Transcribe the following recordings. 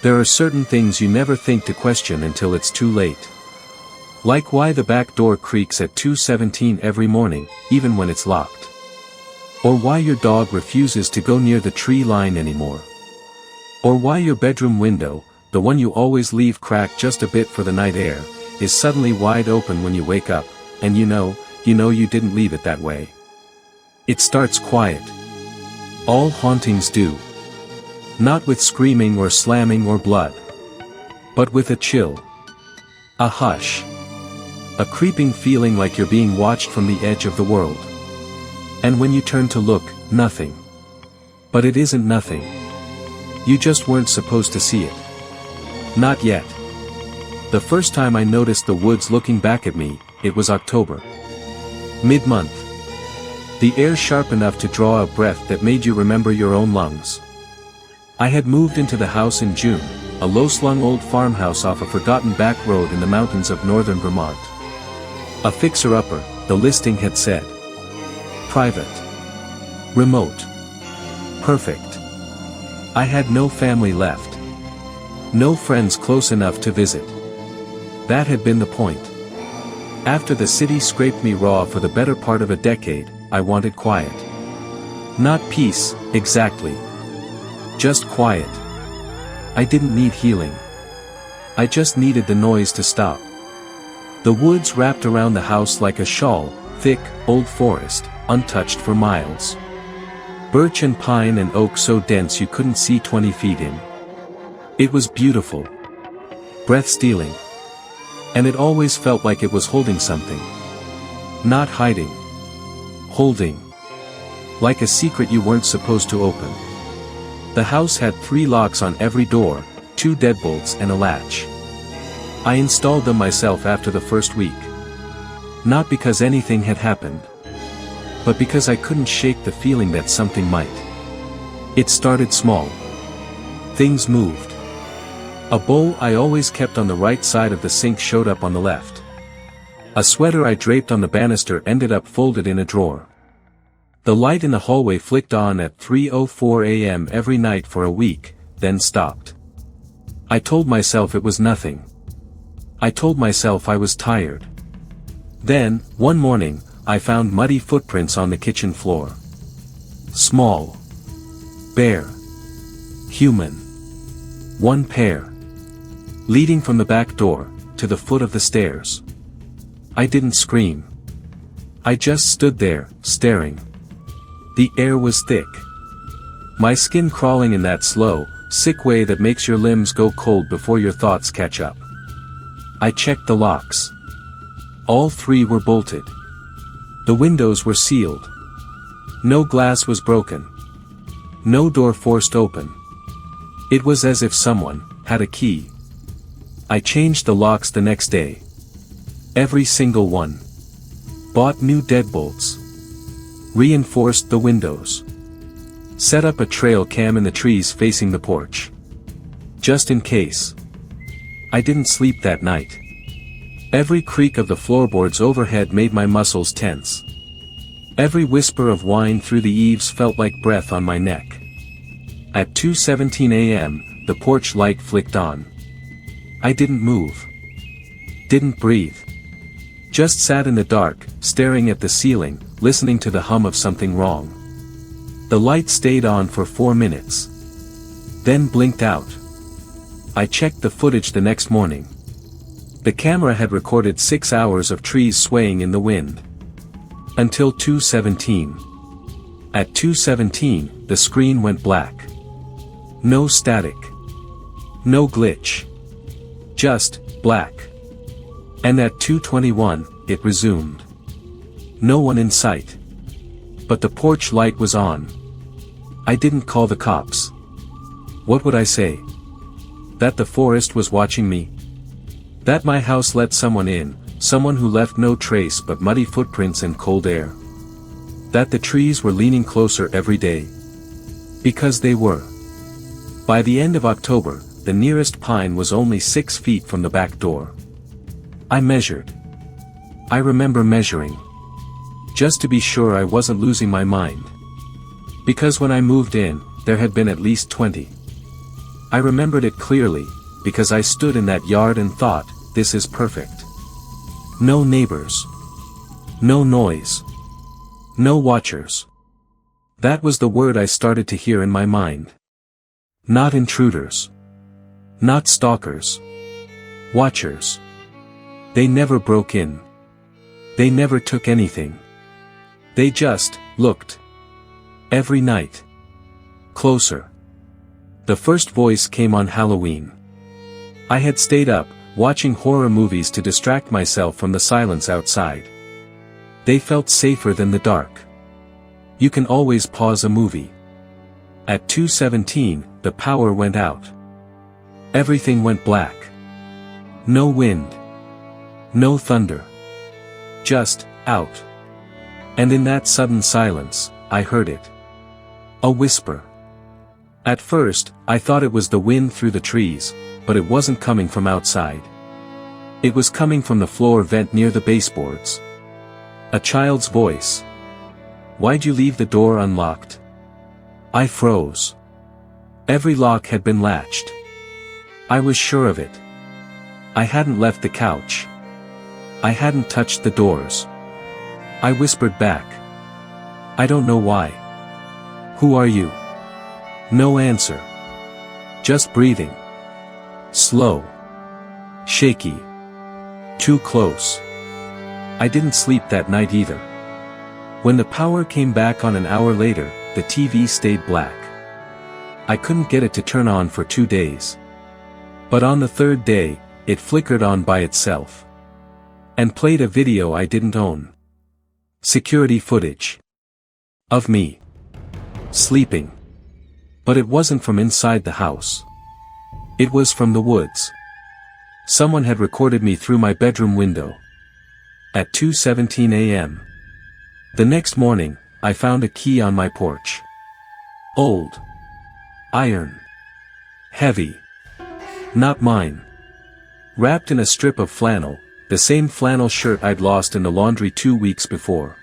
There are certain things you never think to question until it's too late. Like why the back door creaks at 2:17 every morning, even when it's locked. Or why your dog refuses to go near the tree line anymore. Or why your bedroom window, the one you always leave cracked just a bit for the night air, is suddenly wide open when you wake up, and you know you didn't leave it that way. It starts quiet. All hauntings do. Not with screaming or slamming or blood. But with a chill. A hush. A creeping feeling like you're being watched from the edge of the world. And when you turn to look, nothing. But it isn't nothing. You just weren't supposed to see it. Not yet. The first time I noticed the woods looking back at me, it was October. Mid-month. The air sharp enough to draw a breath that made you remember your own lungs. I had moved into the house in June, a low-slung old farmhouse off a forgotten back road in the mountains of northern Vermont. A fixer-upper, the listing had said. Private. Remote. Perfect. I had no family left. No friends close enough to visit. That had been the point. After the city scraped me raw for the better part of a decade, I wanted quiet. Not peace, exactly. Just quiet. I didn't need healing. I just needed the noise to stop. The woods wrapped around the house like a shawl, thick, old forest, untouched for miles. Birch and pine and oak so dense you couldn't see 20 feet in. It was beautiful. Breath-stealing. And it always felt like it was holding something. Not hiding. Holding. Like a secret you weren't supposed to open. The house had 3 locks on every door, 2 deadbolts and a latch. I installed them myself after the first week. Not because anything had happened. But because I couldn't shake the feeling that something might. It started small. Things moved. A bowl I always kept on the right side of the sink showed up on the left. A sweater I draped on the banister ended up folded in a drawer. The light in the hallway flicked on at 3:04 a.m. every night for a week, then stopped. I told myself it was nothing. I told myself I was tired. Then, one morning, I found muddy footprints on the kitchen floor. Small. Bare. Human. One pair. Leading from the back door, to the foot of the stairs. I didn't scream. I just stood there, staring. The air was thick. My skin crawling in that slow, sick way that makes your limbs go cold before your thoughts catch up. I checked the locks. All 3 were bolted. The windows were sealed. No glass was broken. No door forced open. It was as if someone had a key. I changed the locks the next day. Every single one. Bought new deadbolts. Reinforced the windows. Set up a trail cam in the trees facing the porch. Just in case. I didn't sleep that night. Every creak of the floorboards overhead made my muscles tense. Every whisper of whine through the eaves felt like breath on my neck. At 2:17 a.m., the porch light flicked on. I didn't move. Didn't breathe. Just sat in the dark, staring at the ceiling, listening to the hum of something wrong. The light stayed on for 4 minutes. Then blinked out. I checked the footage the next morning. The camera had recorded 6 hours of trees swaying in the wind. Until 2:17. At 2:17, the screen went black. No static. No glitch. Just black. And at 2:21, it resumed. No one in sight. But the porch light was on. I didn't call the cops. What would I say? That the forest was watching me? That my house let someone in, someone who left no trace but muddy footprints and cold air? That the trees were leaning closer every day? Because they were. By the end of October, the nearest pine was only 6 feet from the back door. I measured. I remember measuring. Just to be sure I wasn't losing my mind. Because when I moved in, there had been at least 20. I remembered it clearly, because I stood in that yard and thought, this is perfect. No neighbors. No noise. No watchers. That was the word I started to hear in my mind. Not intruders. Not stalkers. Watchers. They never broke in. They never took anything. They just looked. Every night. Closer. The first voice came on Halloween. I had stayed up, watching horror movies to distract myself from the silence outside. They felt safer than the dark. You can always pause a movie. At 2:17, the power went out. Everything went black. No wind. No thunder. Just, out. And in that sudden silence, I heard it. A whisper. At first, I thought it was the wind through the trees, but it wasn't coming from outside. It was coming from the floor vent near the baseboards. A child's voice. Why'd you leave the door unlocked? I froze. Every lock had been latched. I was sure of it. I hadn't left the couch. I hadn't touched the doors. I whispered back. I don't know why. Who are you? No answer. Just breathing. Slow. Shaky. Too close. I didn't sleep that night either. When the power came back on an hour later, the TV stayed black. I couldn't get it to turn on for 2 days. But on the third day, it flickered on by itself. And played a video I didn't own. Security footage. Of me. Sleeping. But it wasn't from inside the house. It was from the woods. Someone had recorded me through my bedroom window. At 2:17 a.m. The next morning, I found a key on my porch. Old. Iron. Heavy. Not mine. Wrapped in a strip of flannel, the same flannel shirt I'd lost in the laundry 2 weeks before.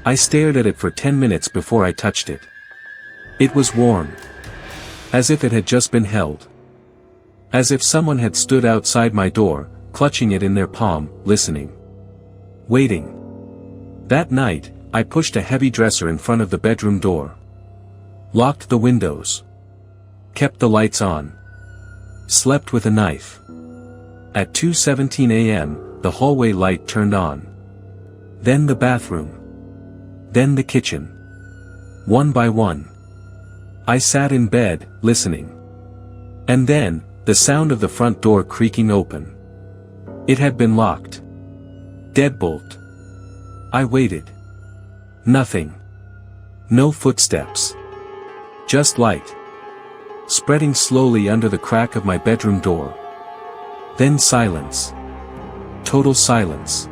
I stared at it for 10 minutes before I touched it. It was warm. As if it had just been held. As if someone had stood outside my door, clutching it in their palm, listening. Waiting. That night, I pushed a heavy dresser in front of the bedroom door. Locked the windows. Kept the lights on. Slept with a knife. At 2:17 a.m., the hallway light turned on. Then the bathroom. Then the kitchen. One by one. I sat in bed, listening. And then, the sound of the front door creaking open. It had been locked. Deadbolt. I waited. Nothing. No footsteps. Just light. Spreading slowly under the crack of my bedroom door. Then silence. Total silence.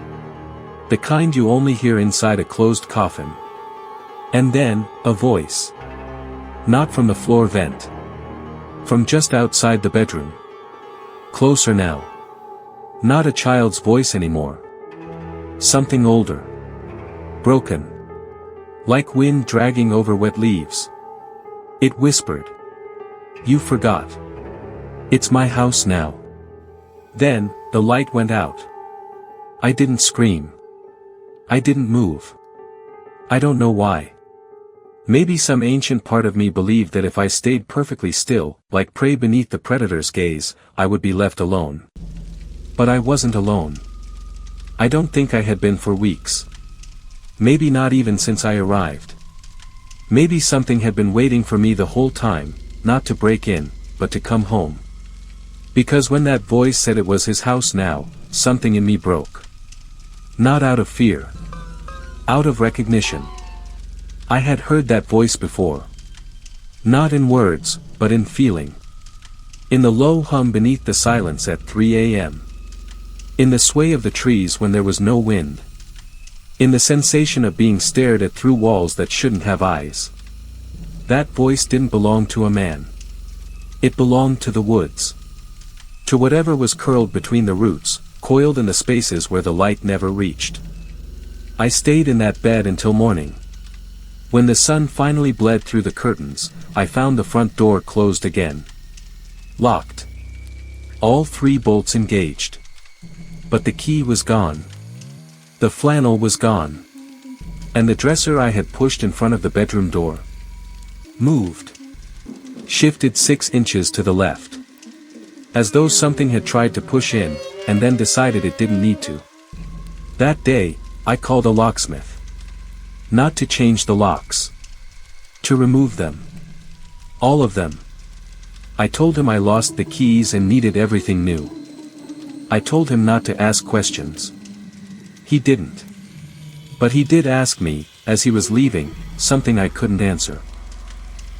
The kind you only hear inside a closed coffin. And then, a voice. Not from the floor vent. From just outside the bedroom. Closer now. Not a child's voice anymore. Something older. Broken. Like wind dragging over wet leaves. It whispered. You forgot. It's my house now. Then, the light went out. I didn't scream. I didn't move. I don't know why. Maybe some ancient part of me believed that if I stayed perfectly still, like prey beneath the predator's gaze, I would be left alone. But I wasn't alone. I don't think I had been for weeks. Maybe not even since I arrived. Maybe something had been waiting for me the whole time, not to break in, but to come home. Because when that voice said it was his house now, something in me broke. Not out of fear. Out of recognition. I had heard that voice before. Not in words, but in feeling. In the low hum beneath the silence at 3 a.m. In the sway of the trees when there was no wind. In the sensation of being stared at through walls that shouldn't have eyes. That voice didn't belong to a man. It belonged to the woods. To whatever was curled between the roots, coiled in the spaces where the light never reached. I stayed in that bed until morning. When the sun finally bled through the curtains, I found the front door closed again. Locked. All 3 bolts engaged. But the key was gone. The flannel was gone. And the dresser I had pushed in front of the bedroom door moved. Shifted 6 inches to the left. As though something had tried to push in, and then decided it didn't need to. That day, I called a locksmith. Not to change the locks. To remove them. All of them. I told him I lost the keys and needed everything new. I told him not to ask questions. He didn't. But he did ask me, as he was leaving, something I couldn't answer.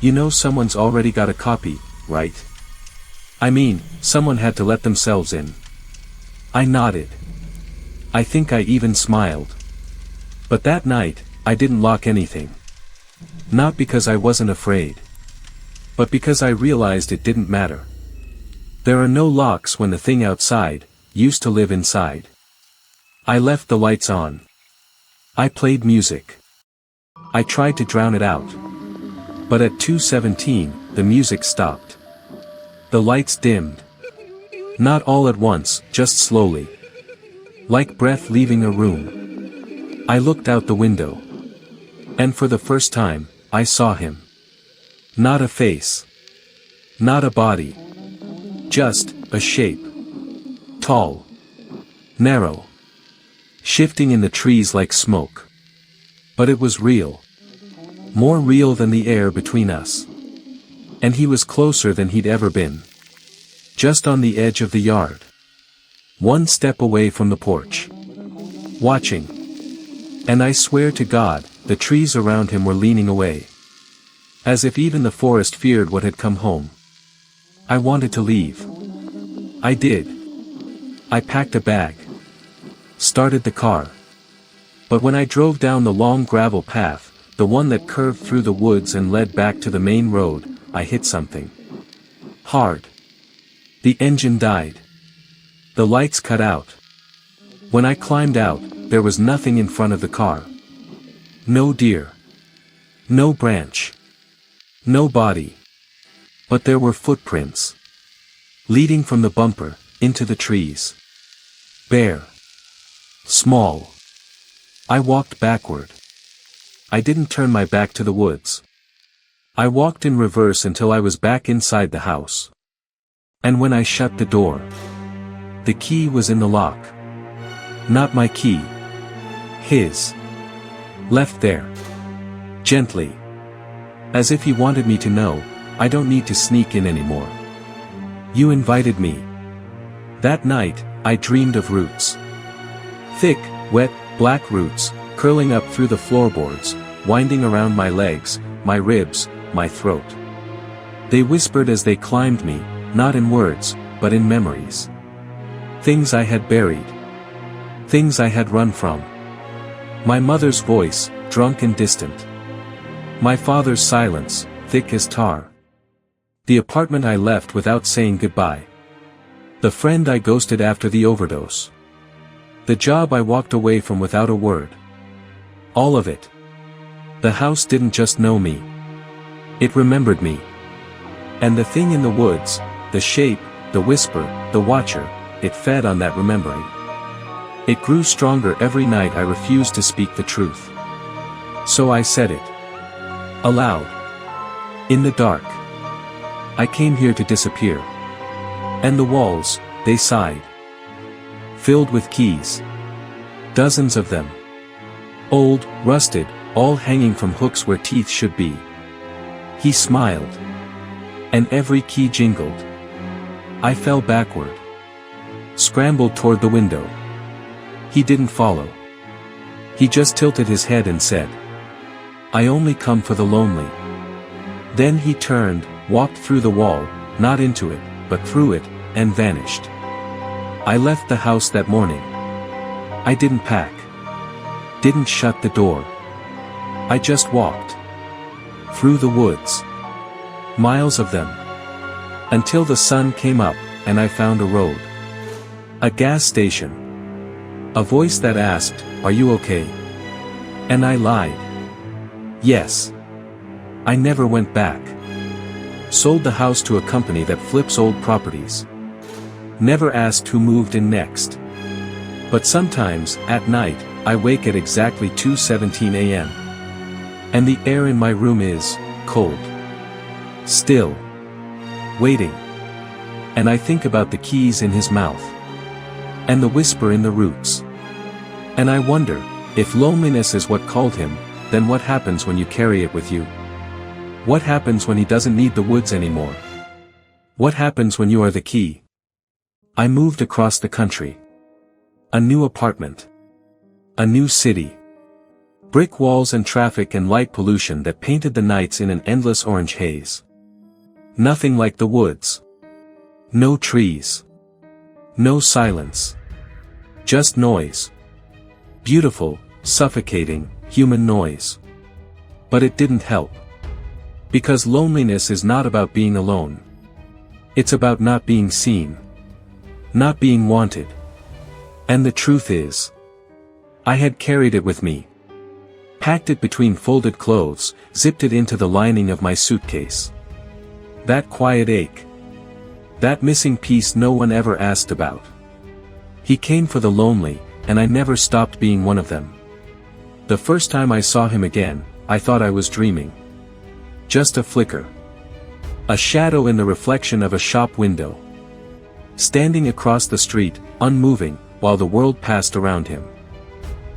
You know someone's already got a copy, right? I mean, someone had to let themselves in. I nodded. I think I even smiled. But that night, I didn't lock anything. Not because I wasn't afraid. But because I realized it didn't matter. There are no locks when the thing outside used to live inside. I left the lights on. I played music. I tried to drown it out. But at 2:17, the music stopped. The lights dimmed. Not all at once, just slowly. Like breath leaving a room. I looked out the window. And for the first time, I saw him. Not a face. Not a body. Just a shape. Tall. Narrow. Shifting in the trees like smoke. But it was real. More real than the air between us. And he was closer than he'd ever been. Just on the edge of the yard. 1 step away from the porch. Watching. And I swear to God, the trees around him were leaning away. As if even the forest feared what had come home. I wanted to leave. I did. I packed a bag. Started the car. But when I drove down the long gravel path, the one that curved through the woods and led back to the main road, I hit something. Hard. The engine died. The lights cut out. When I climbed out, there was nothing in front of the car. No deer. No branch. No body. But there were footprints. Leading from the bumper, into the trees. Bare. Small. I walked backward. I didn't turn my back to the woods. I walked in reverse until I was back inside the house. And when I shut the door, the key was in the lock. Not my key. His. Left there. Gently. As if he wanted me to know, I don't need to sneak in anymore. You invited me. That night, I dreamed of roots. Thick, wet, black roots, curling up through the floorboards, winding around my legs, my ribs, my throat. They whispered as they climbed me, not in words, but in memories. Things I had buried. Things I had run from. My mother's voice, drunk and distant. My father's silence, thick as tar. The apartment I left without saying goodbye. The friend I ghosted after the overdose. The job I walked away from without a word. All of it. The house didn't just know me. It remembered me. And the thing in the woods, the shape, the whisper, the watcher, it fed on that remembering. It grew stronger every night I refused to speak the truth. So I said it. Aloud. In the dark. I came here to disappear. And the walls, they sighed. Filled with keys. Dozens of them. Old, rusted, all hanging from hooks where teeth should be. He smiled. And every key jingled. I fell backward. Scrambled toward the window. He didn't follow. He just tilted his head and said, I only come for the lonely. Then he turned, walked through the wall, not into it, but through it, and vanished. I left the house that morning. I didn't pack. Didn't shut the door. I just walked. Through the woods. Miles of them. Until the sun came up, and I found a road. A gas station. A voice that asked, are you okay? And I lied. Yes. I never went back. Sold the house to a company that flips old properties. Never asked who moved in next. But sometimes, at night, I wake at exactly 2:17 a.m. And the air in my room is cold. Still. Waiting. And I think about the keys in his mouth. And the whisper in the roots. And I wonder, if loneliness is what called him, then what happens when you carry it with you? What happens when he doesn't need the woods anymore? What happens when you are the key? I moved across the country. A new apartment. A new city. Brick walls and traffic and light pollution that painted the nights in an endless orange haze. Nothing like the woods. No trees. No silence. Just noise. Beautiful, suffocating, human noise. But it didn't help. Because loneliness is not about being alone. It's about not being seen. Not being wanted. And the truth is, I had carried it with me. Packed it between folded clothes, zipped it into the lining of my suitcase. That quiet ache. That missing piece no one ever asked about. He came for the lonely, and I never stopped being one of them. The first time I saw him again, I thought I was dreaming. Just a flicker. A shadow in the reflection of a shop window. Standing across the street, unmoving, while the world passed around him.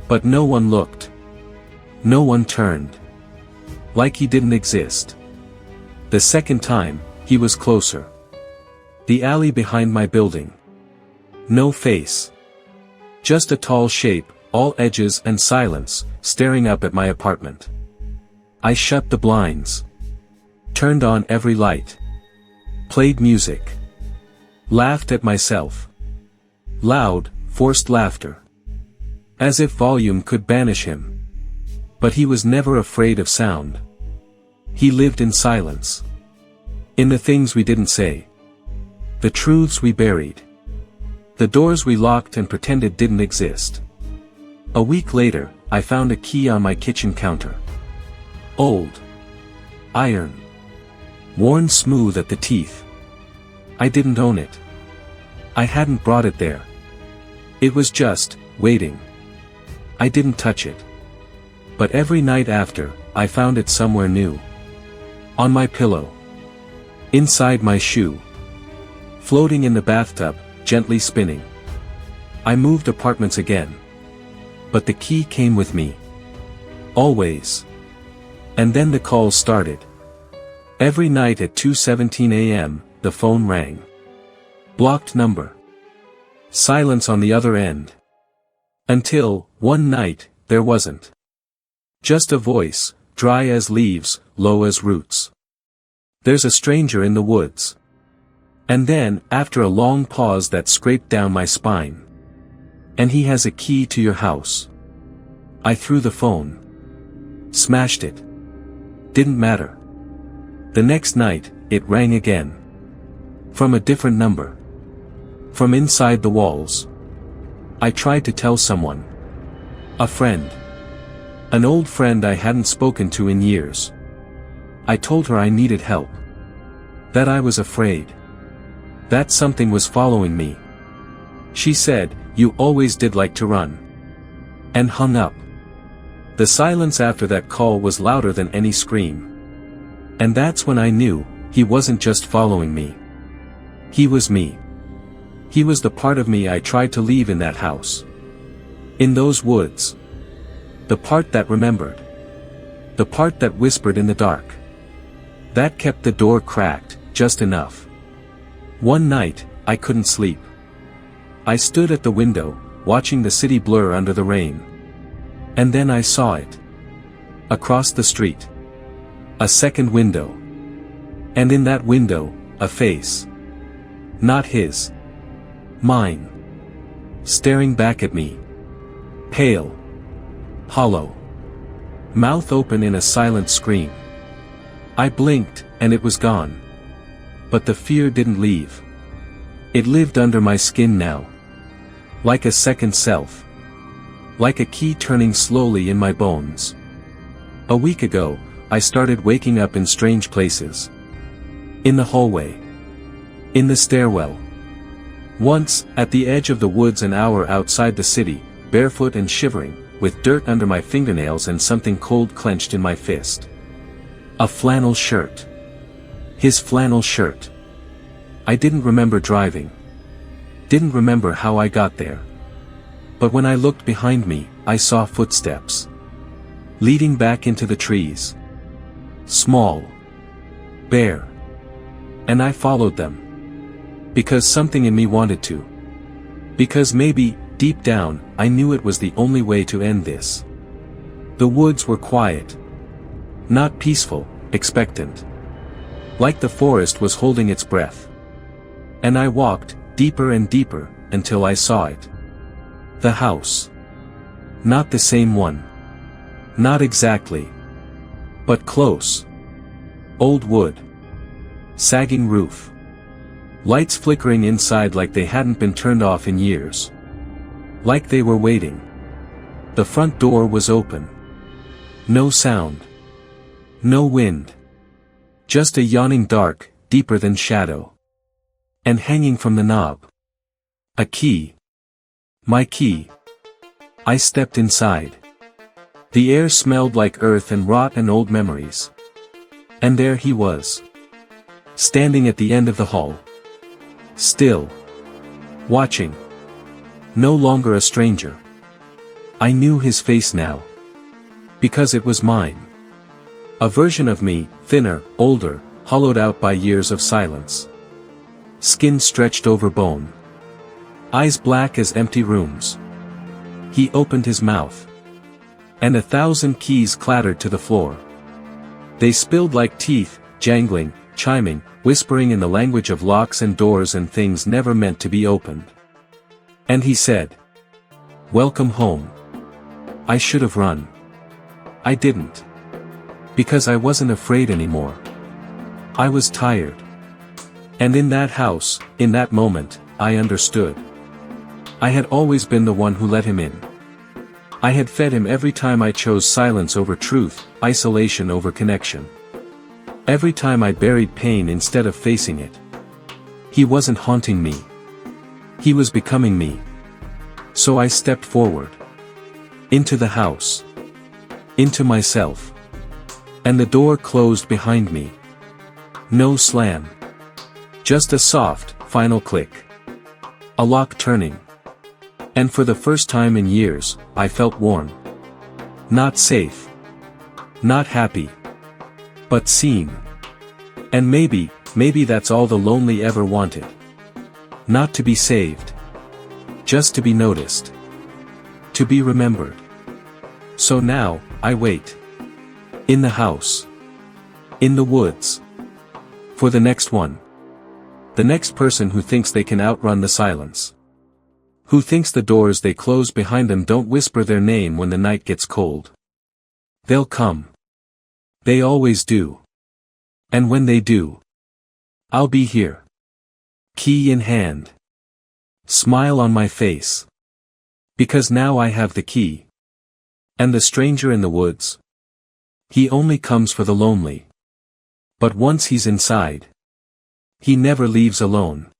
But no one looked. No one turned. Like he didn't exist. The second time, he was closer. The alley behind my building. No face. Just a tall shape, all edges and silence, staring up at my apartment. I shut the blinds. Turned on every light. Played music. Laughed at myself. Loud, forced laughter. As if volume could banish him. But he was never afraid of sound. He lived in silence. In the things we didn't say. The truths we buried. The doors we locked and pretended didn't exist. A week later, I found a key on my kitchen counter. Old. Iron. Worn smooth at the teeth. I didn't own it. I hadn't brought it there. It was just, waiting. I didn't touch it. But every night after, I found it somewhere new. On my pillow. Inside my shoe. Floating in the bathtub, gently spinning. I moved apartments again. But the key came with me. Always. And then the calls started. Every night at 2:17 a.m., the phone rang. Blocked number. Silence on the other end. Until, one night, there wasn't. Just a voice, dry as leaves, low as roots. There's a stranger in the woods. And then, after a long pause that scraped down my spine. And he has a key to your house. I threw the phone. Smashed it. Didn't matter. The next night, it rang again. From a different number. From inside the walls. I tried to tell someone. A friend. An old friend I hadn't spoken to in years. I told her I needed help. That I was afraid. That something was following me. She said, "You always did like to run." And hung up. The silence after that call was louder than any scream. And that's when I knew, he wasn't just following me. He was me. He was the part of me I tried to leave in that house. In those woods. The part that remembered. The part that whispered in the dark. That kept the door cracked, just enough. One night, I couldn't sleep. I stood at the window, watching the city blur under the rain. And then I saw it. Across the street. A second window. And in that window, a face. Not his. Mine. Staring back at me. Pale. Hollow. Mouth open in a silent scream. I blinked, and it was gone. But the fear didn't leave. It lived under my skin now. Like a second self. Like a key turning slowly in my bones. A week ago, I started waking up in strange places. In the hallway. In the stairwell. Once, at the edge of the woods an hour outside the city, barefoot and shivering, with dirt under my fingernails and something cold clenched in my fist. A flannel shirt. His flannel shirt. I didn't remember driving. Didn't remember how I got there. But when I looked behind me, I saw footsteps. Leading back into the trees. Small. Bare. And I followed them. Because something in me wanted to. Because maybe, deep down, I knew it was the only way to end this. The woods were quiet. Not peaceful, expectant. Like the forest was holding its breath. And I walked, deeper and deeper, until I saw it. The house. Not the same one. Not exactly. But close. Old wood. Sagging roof. Lights flickering inside like they hadn't been turned off in years. Like they were waiting. The front door was open. No sound. No wind. Just a yawning dark, deeper than shadow. And hanging from the knob. A key. My key. I stepped inside. The air smelled like earth and rot and old memories. And there he was. Standing at the end of the hall. Still. Watching. No longer a stranger. I knew his face now. Because it was mine. A version of me, thinner, older, hollowed out by years of silence. Skin stretched over bone. Eyes black as empty rooms. He opened his mouth. And 1,000 keys clattered to the floor. They spilled like teeth, jangling, chiming, whispering in the language of locks and doors and things never meant to be opened. And he said, "Welcome home." I should have run. I didn't. Because I wasn't afraid anymore. I was tired. And in that house, in that moment, I understood. I had always been the one who let him in. I had fed him every time I chose silence over truth, isolation over connection. Every time I buried pain instead of facing it. He wasn't haunting me. He was becoming me. So I stepped forward. Into the house. Into myself. And the door closed behind me. No slam. Just a soft, final click. A lock turning. And for the first time in years, I felt warm. Not safe. Not happy. But seen. And maybe that's all the lonely ever wanted. Not to be saved. Just to be noticed. To be remembered. So now, I wait. In the house. In the woods. For the next one. The next person who thinks they can outrun the silence. Who thinks the doors they close behind them don't whisper their name when the night gets cold. They'll come. They always do. And when they do, I'll be here. Key in hand. Smile on my face. Because now I have the key. And the stranger in the woods. He only comes for the lonely. But once he's inside, he never leaves alone.